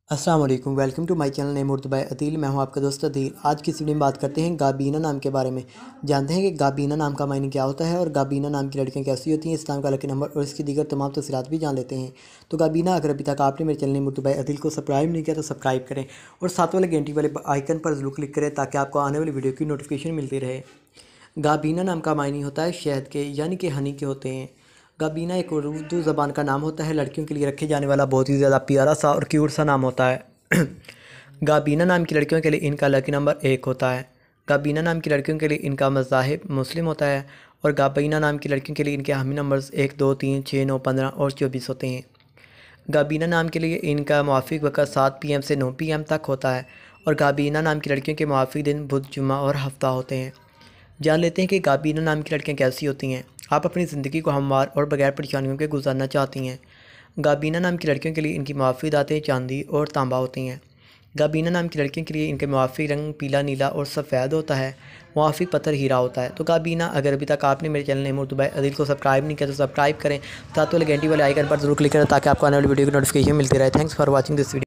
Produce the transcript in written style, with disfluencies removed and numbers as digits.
अस्सलाम वालेकुम, welcome to my channel name Urdu Adeel. मैं हूं आपका दोस्त अदील। आज की इस वीडियो में बात करते हैं गाबीना नाम के बारे में। जानते हैं कि गाबीना नाम का मायने क्या होता है और गाबीना नाम की लड़कियां कैसी होती हैं, इस्लाम का लकी नंबर और इसकी दीगर तमाम तफसीलात भी जान लेते हैं। तो गाबीना, अगर अभी तक आपने मेरे चैनल नेम उर्दू अदील को सब्सक्राइब नहीं किया तो सब्सक्राइब करें और साथ वाले घंटी वाले आइकन पर जरूर क्लिक करें ताकि आपको आने वाली वीडियो की नोटिफिकेशन मिलती रहे। गाबीना नाम का मायने होता है शहद के, यानी कि हनी के होते हैं। गाबीना एक उर्दू ज़बान का नाम होता है, लड़कियों के लिए रखे जाने वाला बहुत ही ज़्यादा प्यारा सा और क्यूट सा नाम होता है। गाबीना नाम की लड़कियों के लिए इनका लकी नंबर 1 होता है। गाबीना नाम की लड़कियों के लिए इनका मज़ाहिब मुस्लिम होता है और गाबीना नाम की लड़कियों के लिए इनके हामी नंबर्स 1, 2, 3, 6, 9, 15 और 24 होते हैं। गाबीना नाम के लिए इनका मुआफ़िक वक़्त 7 PM से 9 PM तक होता है और गाबीना नाम की लड़कियों के मुआफ़िक दिन बुध, जुम्मा और हफ्ता होते हैं। जान लेते हैं कि गाबीना नाम की लड़कियां कैसी होती हैं। आप अपनी ज़िंदगी को हमवार और बगैर परेशानियों के गुजारना चाहती हैं। गाबीना नाम की लड़कियों के लिए इनकी मुआफ़ी दातें चांदी और तांबा होती हैं। गाबीना नाम की लड़कियों के लिए इनके मुआफ़ी रंग पीला, नीला और सफ़ेद होता है। मुआफ़ी पत्थर हीरा होता है। तो गाबीना, अगर अभी तक आपने मेरे चैनल नेम उर्दू अदील को सब्सक्राइब नहीं किया तो सब्सक्राइब करें, साथ वाले घंटी वाले आइकन पर जरूर क्लिक करें ताकि आपको आने वाली वीडियो की नोटिफिकेशन मिलती रहे। Thanks for watching this video.